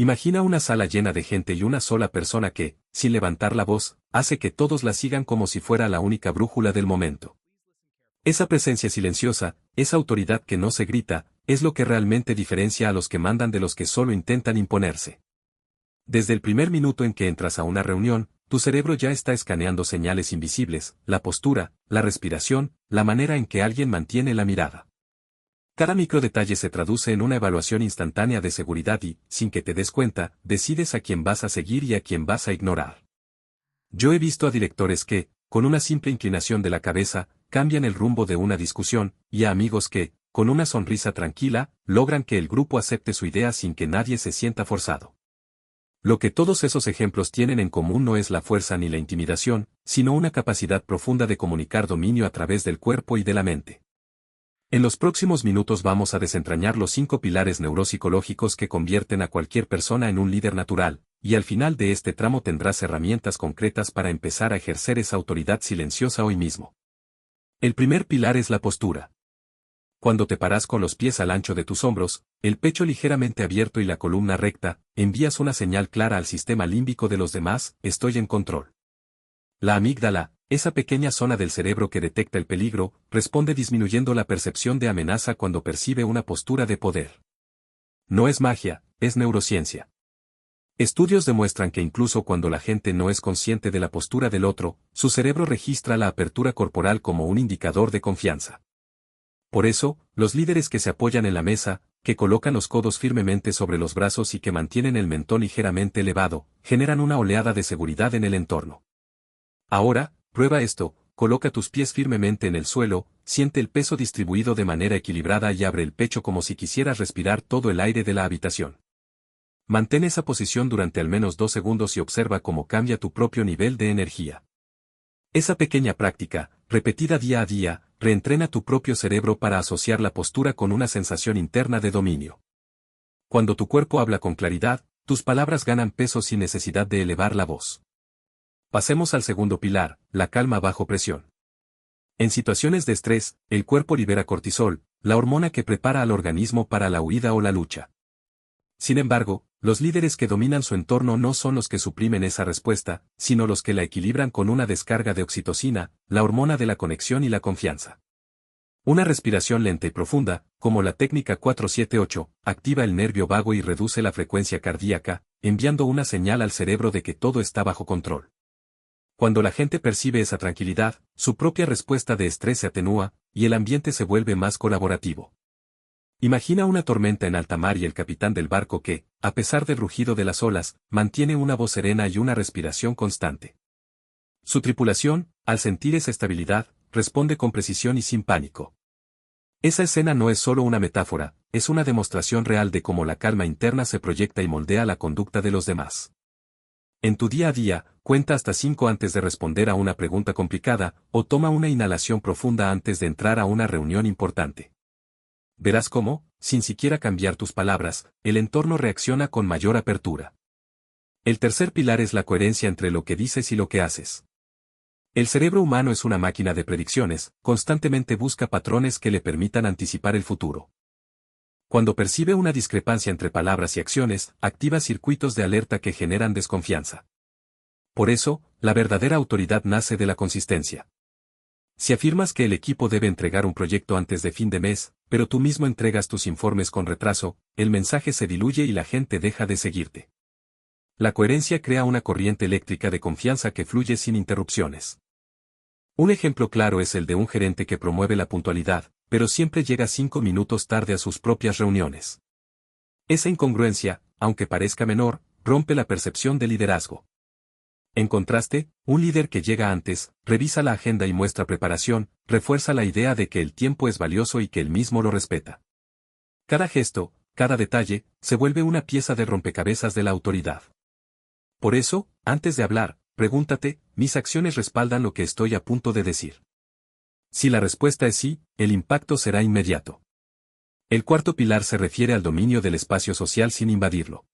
Imagina una sala llena de gente y una sola persona que, sin levantar la voz, hace que todos la sigan como si fuera la única brújula del momento. Esa presencia silenciosa, esa autoridad que no se grita, es lo que realmente diferencia a los que mandan de los que solo intentan imponerse. Desde el primer minuto en que entras a una reunión, tu cerebro ya está escaneando señales invisibles, la postura, la respiración, la manera en que alguien mantiene la mirada. Cada microdetalle se traduce en una evaluación instantánea de seguridad y, sin que te des cuenta, decides a quién vas a seguir y a quién vas a ignorar. Yo he visto a directores que, con una simple inclinación de la cabeza, cambian el rumbo de una discusión, y a amigos que, con una sonrisa tranquila, logran que el grupo acepte su idea sin que nadie se sienta forzado. Lo que todos esos ejemplos tienen en común no es la fuerza ni la intimidación, sino una capacidad profunda de comunicar dominio a través del cuerpo y de la mente. En los próximos minutos vamos a desentrañar los 5 pilares neuropsicológicos que convierten a cualquier persona en un líder natural, y al final de este tramo tendrás herramientas concretas para empezar a ejercer esa autoridad silenciosa hoy mismo. El primer pilar es la postura. Cuando te paras con los pies al ancho de tus hombros, el pecho ligeramente abierto y la columna recta, envías una señal clara al sistema límbico de los demás: estoy en control. La amígdala, esa pequeña zona del cerebro que detecta el peligro, responde disminuyendo la percepción de amenaza cuando percibe una postura de poder. No es magia, es neurociencia. Estudios demuestran que incluso cuando la gente no es consciente de la postura del otro, su cerebro registra la apertura corporal como un indicador de confianza. Por eso, los líderes que se apoyan en la mesa, que colocan los codos firmemente sobre los brazos y que mantienen el mentón ligeramente elevado, generan una oleada de seguridad en el entorno. Ahora, prueba esto: coloca tus pies firmemente en el suelo, siente el peso distribuido de manera equilibrada y abre el pecho como si quisieras respirar todo el aire de la habitación. Mantén esa posición durante al menos 2 segundos y observa cómo cambia tu propio nivel de energía. Esa pequeña práctica, repetida día a día, reentrena tu propio cerebro para asociar la postura con una sensación interna de dominio. Cuando tu cuerpo habla con claridad, tus palabras ganan peso sin necesidad de elevar la voz. Pasemos al segundo pilar, la calma bajo presión. En situaciones de estrés, el cuerpo libera cortisol, la hormona que prepara al organismo para la huida o la lucha. Sin embargo, los líderes que dominan su entorno no son los que suprimen esa respuesta, sino los que la equilibran con una descarga de oxitocina, la hormona de la conexión y la confianza. Una respiración lenta y profunda, como la técnica 4-7-8, activa el nervio vago y reduce la frecuencia cardíaca, enviando una señal al cerebro de que todo está bajo control. Cuando la gente percibe esa tranquilidad, su propia respuesta de estrés se atenúa, y el ambiente se vuelve más colaborativo. Imagina una tormenta en alta mar y el capitán del barco que, a pesar del rugido de las olas, mantiene una voz serena y una respiración constante. Su tripulación, al sentir esa estabilidad, responde con precisión y sin pánico. Esa escena no es solo una metáfora, es una demostración real de cómo la calma interna se proyecta y moldea la conducta de los demás. En tu día a día, cuenta hasta 5 antes de responder a una pregunta complicada, o toma una inhalación profunda antes de entrar a una reunión importante. Verás cómo, sin siquiera cambiar tus palabras, el entorno reacciona con mayor apertura. El tercer pilar es la coherencia entre lo que dices y lo que haces. El cerebro humano es una máquina de predicciones, constantemente busca patrones que le permitan anticipar el futuro. Cuando percibe una discrepancia entre palabras y acciones, activa circuitos de alerta que generan desconfianza. Por eso, la verdadera autoridad nace de la consistencia. Si afirmas que el equipo debe entregar un proyecto antes de fin de mes, pero tú mismo entregas tus informes con retraso, el mensaje se diluye y la gente deja de seguirte. La coherencia crea una corriente eléctrica de confianza que fluye sin interrupciones. Un ejemplo claro es el de un gerente que promueve la puntualidad, pero siempre llega 5 minutos tarde a sus propias reuniones. Esa incongruencia, aunque parezca menor, rompe la percepción de liderazgo. En contraste, un líder que llega antes, revisa la agenda y muestra preparación, refuerza la idea de que el tiempo es valioso y que él mismo lo respeta. Cada gesto, cada detalle, se vuelve una pieza de rompecabezas de la autoridad. Por eso, antes de hablar, pregúntate: ¿mis acciones respaldan lo que estoy a punto de decir? Si la respuesta es sí, el impacto será inmediato. El cuarto pilar se refiere al dominio del espacio social sin invadirlo.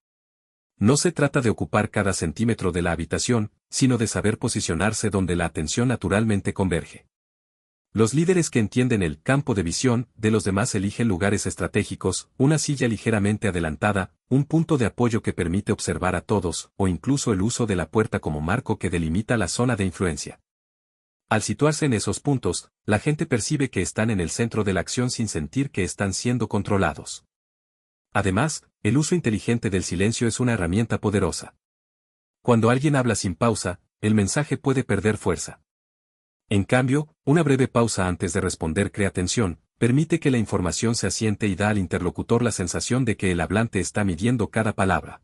No se trata de ocupar cada centímetro de la habitación, sino de saber posicionarse donde la atención naturalmente converge. Los líderes que entienden el campo de visión de los demás eligen lugares estratégicos, una silla ligeramente adelantada, un punto de apoyo que permite observar a todos, o incluso el uso de la puerta como marco que delimita la zona de influencia. Al situarse en esos puntos, la gente percibe que están en el centro de la acción sin sentir que están siendo controlados. Además, el uso inteligente del silencio es una herramienta poderosa. Cuando alguien habla sin pausa, el mensaje puede perder fuerza. En cambio, una breve pausa antes de responder crea tensión, permite que la información se asiente y da al interlocutor la sensación de que el hablante está midiendo cada palabra.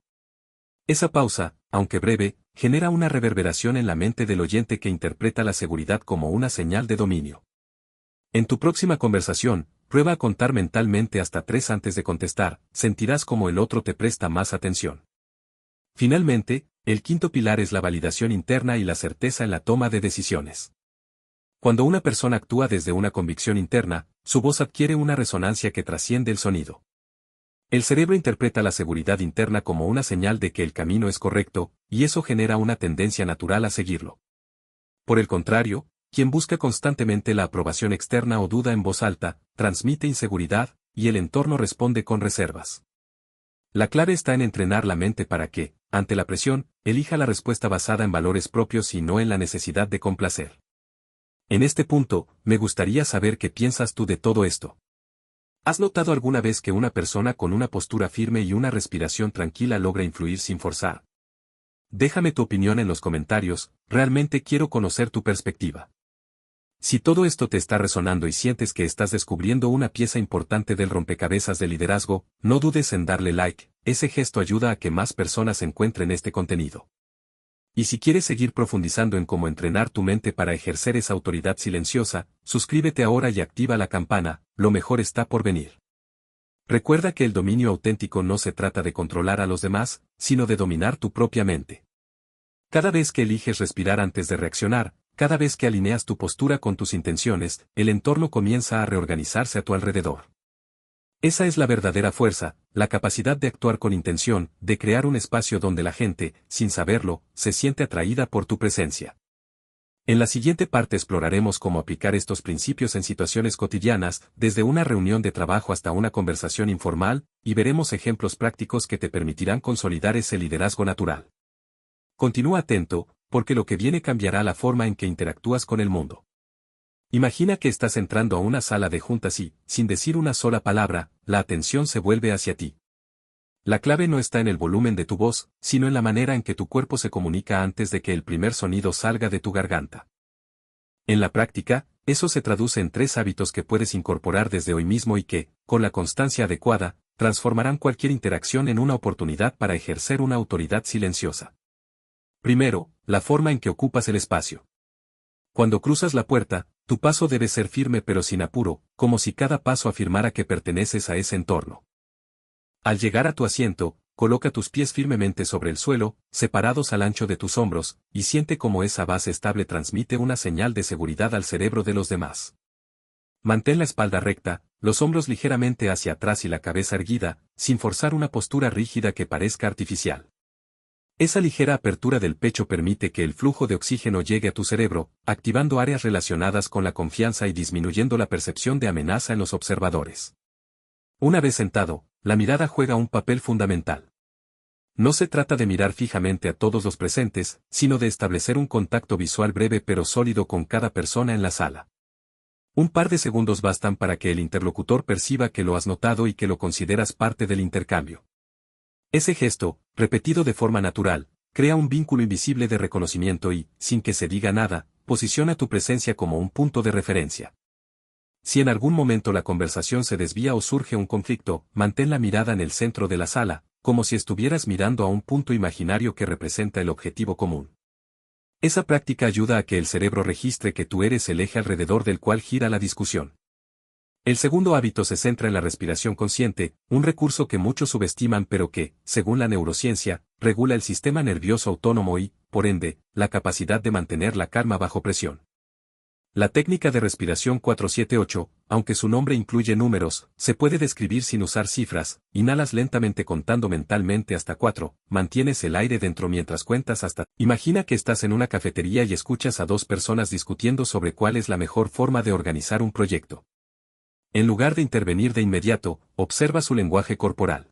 Esa pausa, aunque breve, genera una reverberación en la mente del oyente que interpreta la seguridad como una señal de dominio. En tu próxima conversación, prueba a contar mentalmente hasta 3 antes de contestar, sentirás como el otro te presta más atención. Finalmente, el quinto pilar es la validación interna y la certeza en la toma de decisiones. Cuando una persona actúa desde una convicción interna, su voz adquiere una resonancia que trasciende el sonido. El cerebro interpreta la seguridad interna como una señal de que el camino es correcto, y eso genera una tendencia natural a seguirlo. Por el contrario, quien busca constantemente la aprobación externa o duda en voz alta, transmite inseguridad, y el entorno responde con reservas. La clave está en entrenar la mente para que, ante la presión, elija la respuesta basada en valores propios y no en la necesidad de complacer. En este punto, me gustaría saber qué piensas tú de todo esto. ¿Has notado alguna vez que una persona con una postura firme y una respiración tranquila logra influir sin forzar? Déjame tu opinión en los comentarios, realmente quiero conocer tu perspectiva. Si todo esto te está resonando y sientes que estás descubriendo una pieza importante del rompecabezas de liderazgo, no dudes en darle like, ese gesto ayuda a que más personas encuentren este contenido. Y si quieres seguir profundizando en cómo entrenar tu mente para ejercer esa autoridad silenciosa, suscríbete ahora y activa la campana, lo mejor está por venir. Recuerda que el dominio auténtico no se trata de controlar a los demás, sino de dominar tu propia mente. Cada vez que eliges respirar antes de reaccionar, cada vez que alineas tu postura con tus intenciones, el entorno comienza a reorganizarse a tu alrededor. Esa es la verdadera fuerza, la capacidad de actuar con intención, de crear un espacio donde la gente, sin saberlo, se siente atraída por tu presencia. En la siguiente parte exploraremos cómo aplicar estos principios en situaciones cotidianas, desde una reunión de trabajo hasta una conversación informal, y veremos ejemplos prácticos que te permitirán consolidar ese liderazgo natural. Continúa atento, porque lo que viene cambiará la forma en que interactúas con el mundo. Imagina que estás entrando a una sala de juntas y, sin decir una sola palabra, la atención se vuelve hacia ti. La clave no está en el volumen de tu voz, sino en la manera en que tu cuerpo se comunica antes de que el primer sonido salga de tu garganta. En la práctica, eso se traduce en 3 hábitos que puedes incorporar desde hoy mismo y que, con la constancia adecuada, transformarán cualquier interacción en una oportunidad para ejercer una autoridad silenciosa. Primero, la forma en que ocupas el espacio. Cuando cruzas la puerta, tu paso debe ser firme pero sin apuro, como si cada paso afirmara que perteneces a ese entorno. Al llegar a tu asiento, coloca tus pies firmemente sobre el suelo, separados al ancho de tus hombros, y siente cómo esa base estable transmite una señal de seguridad al cerebro de los demás. Mantén la espalda recta, los hombros ligeramente hacia atrás y la cabeza erguida, sin forzar una postura rígida que parezca artificial. Esa ligera apertura del pecho permite que el flujo de oxígeno llegue a tu cerebro, activando áreas relacionadas con la confianza y disminuyendo la percepción de amenaza en los observadores. Una vez sentado, la mirada juega un papel fundamental. No se trata de mirar fijamente a todos los presentes, sino de establecer un contacto visual breve pero sólido con cada persona en la sala. Un par de segundos bastan para que el interlocutor perciba que lo has notado y que lo consideras parte del intercambio. Ese gesto, repetido de forma natural, crea un vínculo invisible de reconocimiento y, sin que se diga nada, posiciona tu presencia como un punto de referencia. Si en algún momento la conversación se desvía o surge un conflicto, mantén la mirada en el centro de la sala, como si estuvieras mirando a un punto imaginario que representa el objetivo común. Esa práctica ayuda a que el cerebro registre que tú eres el eje alrededor del cual gira la discusión. El segundo hábito se centra en la respiración consciente, un recurso que muchos subestiman pero que, según la neurociencia, regula el sistema nervioso autónomo y, por ende, la capacidad de mantener la calma bajo presión. La técnica de respiración 4-7-8, aunque su nombre incluye números, se puede describir sin usar cifras. Inhalas lentamente contando mentalmente hasta 4, mantienes el aire dentro mientras cuentas hasta... Imagina que estás en una cafetería y escuchas a 2 personas discutiendo sobre cuál es la mejor forma de organizar un proyecto. En lugar de intervenir de inmediato, observa su lenguaje corporal.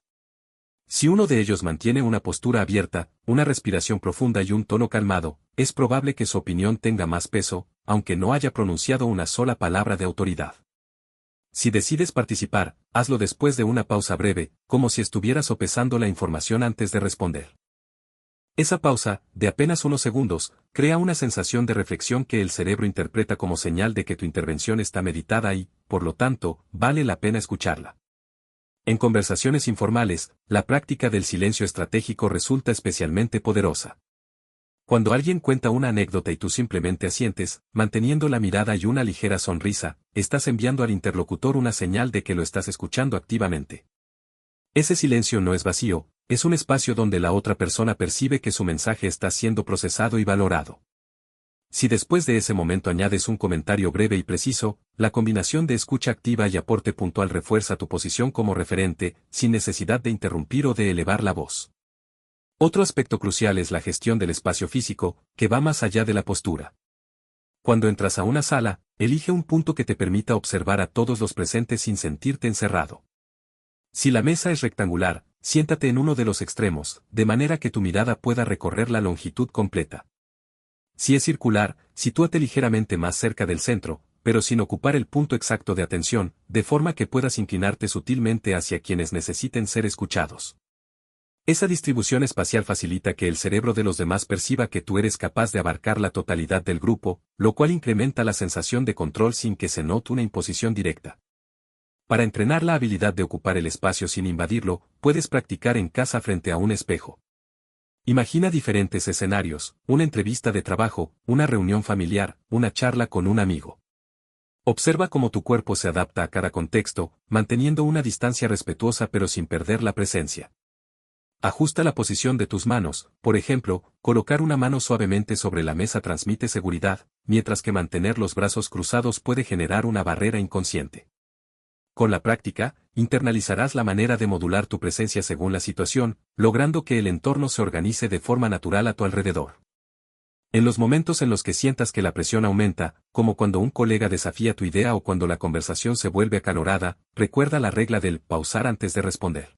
Si uno de ellos mantiene una postura abierta, una respiración profunda y un tono calmado, es probable que su opinión tenga más peso, aunque no haya pronunciado una sola palabra de autoridad. Si decides participar, hazlo después de una pausa breve, como si estuvieras sopesando la información antes de responder. Esa pausa, de apenas unos segundos, crea una sensación de reflexión que el cerebro interpreta como señal de que tu intervención está meditada y, por lo tanto, vale la pena escucharla. En conversaciones informales, la práctica del silencio estratégico resulta especialmente poderosa. Cuando alguien cuenta una anécdota y tú simplemente asientes, manteniendo la mirada y una ligera sonrisa, estás enviando al interlocutor una señal de que lo estás escuchando activamente. Ese silencio no es vacío, es un espacio donde la otra persona percibe que su mensaje está siendo procesado y valorado. Si después de ese momento añades un comentario breve y preciso, la combinación de escucha activa y aporte puntual refuerza tu posición como referente, sin necesidad de interrumpir o de elevar la voz. Otro aspecto crucial es la gestión del espacio físico, que va más allá de la postura. Cuando entras a una sala, elige un punto que te permita observar a todos los presentes sin sentirte encerrado. Si la mesa es rectangular, siéntate en uno de los extremos, de manera que tu mirada pueda recorrer la longitud completa. Si es circular, sitúate ligeramente más cerca del centro, pero sin ocupar el punto exacto de atención, de forma que puedas inclinarte sutilmente hacia quienes necesiten ser escuchados. Esa distribución espacial facilita que el cerebro de los demás perciba que tú eres capaz de abarcar la totalidad del grupo, lo cual incrementa la sensación de control sin que se note una imposición directa. Para entrenar la habilidad de ocupar el espacio sin invadirlo, puedes practicar en casa frente a un espejo. Imagina diferentes escenarios, una entrevista de trabajo, una reunión familiar, una charla con un amigo. Observa cómo tu cuerpo se adapta a cada contexto, manteniendo una distancia respetuosa pero sin perder la presencia. Ajusta la posición de tus manos, por ejemplo, colocar una mano suavemente sobre la mesa transmite seguridad, mientras que mantener los brazos cruzados puede generar una barrera inconsciente. Con la práctica, internalizarás la manera de modular tu presencia según la situación, logrando que el entorno se organice de forma natural a tu alrededor. En los momentos en los que sientas que la presión aumenta, como cuando un colega desafía tu idea o cuando la conversación se vuelve acalorada, recuerda la regla del pausar antes de responder.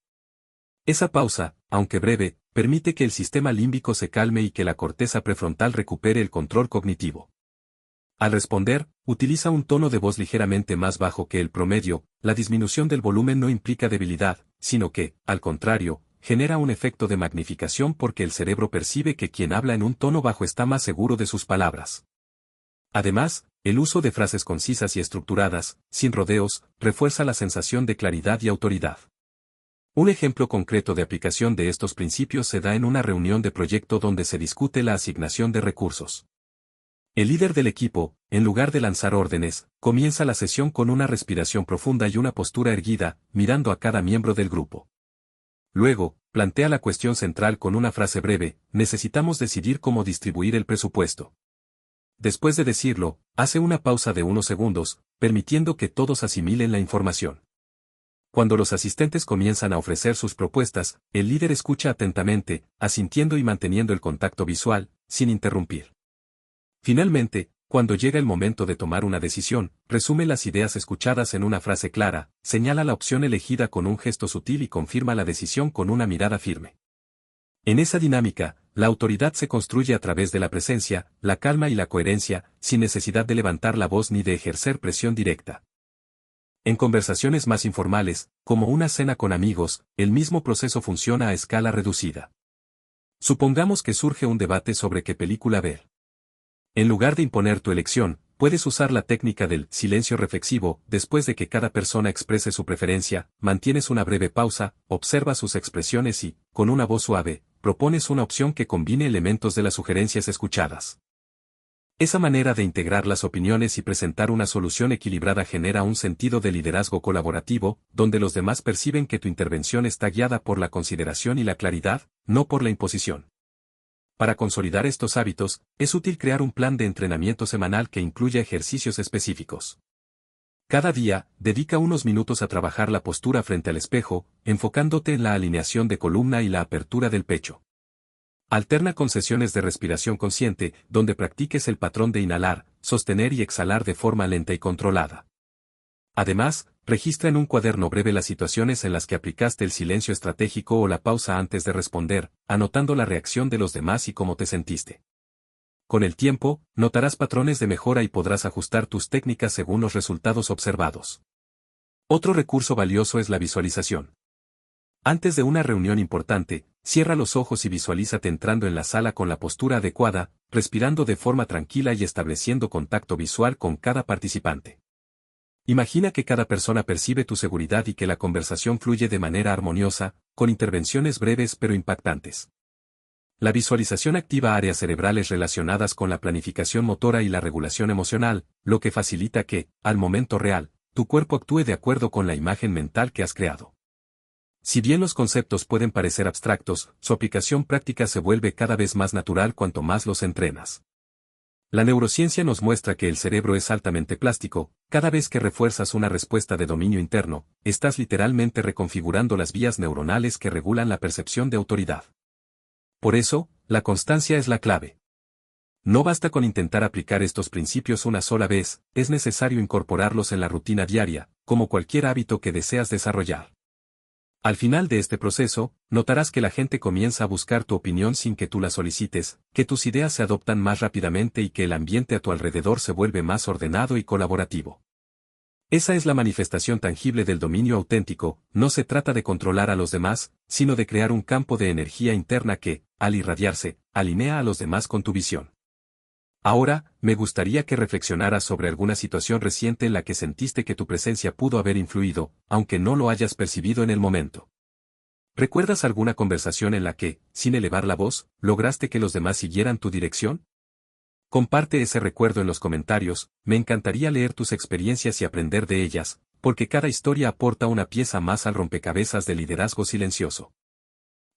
Esa pausa, aunque breve, permite que el sistema límbico se calme y que la corteza prefrontal recupere el control cognitivo. Al responder, utiliza un tono de voz ligeramente más bajo que el promedio. La disminución del volumen no implica debilidad, sino que, al contrario, genera un efecto de magnificación porque el cerebro percibe que quien habla en un tono bajo está más seguro de sus palabras. Además, el uso de frases concisas y estructuradas, sin rodeos, refuerza la sensación de claridad y autoridad. Un ejemplo concreto de aplicación de estos principios se da en una reunión de proyecto donde se discute la asignación de recursos. El líder del equipo, en lugar de lanzar órdenes, comienza la sesión con una respiración profunda y una postura erguida, mirando a cada miembro del grupo. Luego, plantea la cuestión central con una frase breve: necesitamos decidir cómo distribuir el presupuesto. Después de decirlo, hace una pausa de unos segundos, permitiendo que todos asimilen la información. Cuando los asistentes comienzan a ofrecer sus propuestas, el líder escucha atentamente, asintiendo y manteniendo el contacto visual, sin interrumpir. Finalmente, cuando llega el momento de tomar una decisión, resume las ideas escuchadas en una frase clara, señala la opción elegida con un gesto sutil y confirma la decisión con una mirada firme. En esa dinámica, la autoridad se construye a través de la presencia, la calma y la coherencia, sin necesidad de levantar la voz ni de ejercer presión directa. En conversaciones más informales, como una cena con amigos, el mismo proceso funciona a escala reducida. Supongamos que surge un debate sobre qué película ver. En lugar de imponer tu elección, puedes usar la técnica del silencio reflexivo. Después de que cada persona exprese su preferencia, mantienes una breve pausa, observas sus expresiones y, con una voz suave, propones una opción que combine elementos de las sugerencias escuchadas. Esa manera de integrar las opiniones y presentar una solución equilibrada genera un sentido de liderazgo colaborativo, donde los demás perciben que tu intervención está guiada por la consideración y la claridad, no por la imposición. Para consolidar estos hábitos, es útil crear un plan de entrenamiento semanal que incluya ejercicios específicos. Cada día, dedica unos minutos a trabajar la postura frente al espejo, enfocándote en la alineación de columna y la apertura del pecho. Alterna con sesiones de respiración consciente, donde practiques el patrón de inhalar, sostener y exhalar de forma lenta y controlada. Además, registra en un cuaderno breve las situaciones en las que aplicaste el silencio estratégico o la pausa antes de responder, anotando la reacción de los demás y cómo te sentiste. Con el tiempo, notarás patrones de mejora y podrás ajustar tus técnicas según los resultados observados. Otro recurso valioso es la visualización. Antes de una reunión importante, cierra los ojos y visualízate entrando en la sala con la postura adecuada, respirando de forma tranquila y estableciendo contacto visual con cada participante. Imagina que cada persona percibe tu seguridad y que la conversación fluye de manera armoniosa, con intervenciones breves pero impactantes. La visualización activa áreas cerebrales relacionadas con la planificación motora y la regulación emocional, lo que facilita que, al momento real, tu cuerpo actúe de acuerdo con la imagen mental que has creado. Si bien los conceptos pueden parecer abstractos, su aplicación práctica se vuelve cada vez más natural cuanto más los entrenas. La neurociencia nos muestra que el cerebro es altamente plástico. Cada vez que refuerzas una respuesta de dominio interno, estás literalmente reconfigurando las vías neuronales que regulan la percepción de autoridad. Por eso, la constancia es la clave. No basta con intentar aplicar estos principios una sola vez, es necesario incorporarlos en la rutina diaria, como cualquier hábito que deseas desarrollar. Al final de este proceso, notarás que la gente comienza a buscar tu opinión sin que tú la solicites, que tus ideas se adoptan más rápidamente y que el ambiente a tu alrededor se vuelve más ordenado y colaborativo. Esa es la manifestación tangible del dominio auténtico. No se trata de controlar a los demás, sino de crear un campo de energía interna que, al irradiarse, alinea a los demás con tu visión. Ahora, me gustaría que reflexionaras sobre alguna situación reciente en la que sentiste que tu presencia pudo haber influido, aunque no lo hayas percibido en el momento. ¿Recuerdas alguna conversación en la que, sin elevar la voz, lograste que los demás siguieran tu dirección? Comparte ese recuerdo en los comentarios. Me encantaría leer tus experiencias y aprender de ellas, porque cada historia aporta una pieza más al rompecabezas del liderazgo silencioso.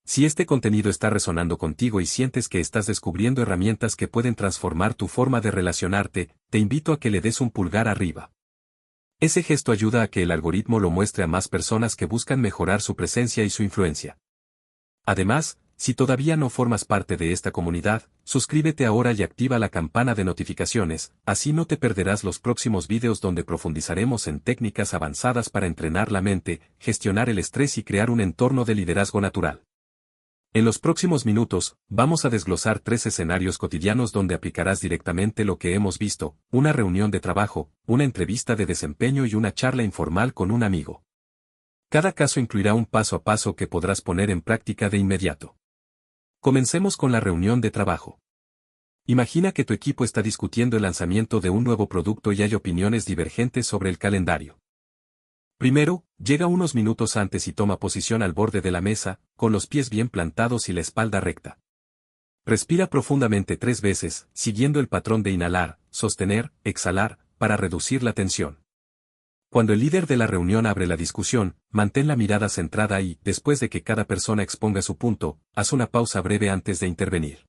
Si este contenido está resonando contigo y sientes que estás descubriendo herramientas que pueden transformar tu forma de relacionarte, te invito a que le des un pulgar arriba. Ese gesto ayuda a que el algoritmo lo muestre a más personas que buscan mejorar su presencia y su influencia. Además, si todavía no formas parte de esta comunidad, suscríbete ahora y activa la campana de notificaciones, así no te perderás los próximos vídeos donde profundizaremos en técnicas avanzadas para entrenar la mente, gestionar el estrés y crear un entorno de liderazgo natural. En los próximos minutos, vamos a desglosar 3 escenarios cotidianos donde aplicarás directamente lo que hemos visto: una reunión de trabajo, una entrevista de desempeño y una charla informal con un amigo. Cada caso incluirá un paso a paso que podrás poner en práctica de inmediato. Comencemos con la reunión de trabajo. Imagina que tu equipo está discutiendo el lanzamiento de un nuevo producto y hay opiniones divergentes sobre el calendario. Primero, llega unos minutos antes y toma posición al borde de la mesa, con los pies bien plantados y la espalda recta. Respira profundamente 3 veces, siguiendo el patrón de inhalar, sostener, exhalar, para reducir la tensión. Cuando el líder de la reunión abre la discusión, mantén la mirada centrada y, después de que cada persona exponga su punto, haz una pausa breve antes de intervenir.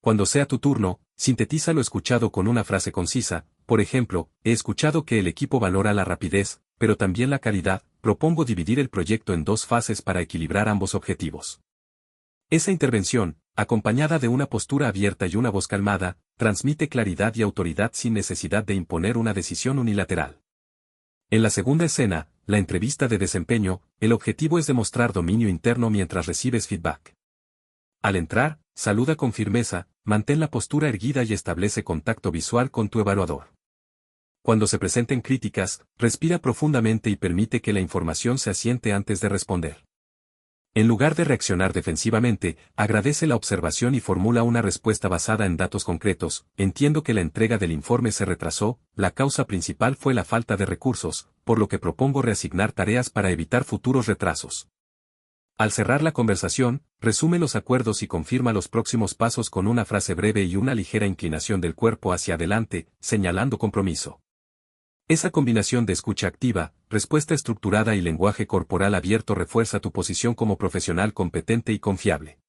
Cuando sea tu turno, sintetiza lo escuchado con una frase concisa. Por ejemplo, he escuchado que el equipo valora la rapidez, pero también la calidad. Propongo dividir el proyecto en 2 fases para equilibrar ambos objetivos. Esa intervención, acompañada de una postura abierta y una voz calmada, transmite claridad y autoridad sin necesidad de imponer una decisión unilateral. En la segunda escena, la entrevista de desempeño, el objetivo es demostrar dominio interno mientras recibes feedback. Al entrar, saluda con firmeza, mantén la postura erguida y establece contacto visual con tu evaluador. Cuando se presenten críticas, respira profundamente y permite que la información se asiente antes de responder. En lugar de reaccionar defensivamente, agradece la observación y formula una respuesta basada en datos concretos. Entiendo que la entrega del informe se retrasó, la causa principal fue la falta de recursos, por lo que propongo reasignar tareas para evitar futuros retrasos. Al cerrar la conversación, resume los acuerdos y confirma los próximos pasos con una frase breve y una ligera inclinación del cuerpo hacia adelante, señalando compromiso. Esa combinación de escucha activa, respuesta estructurada y lenguaje corporal abierto refuerza tu posición como profesional competente y confiable.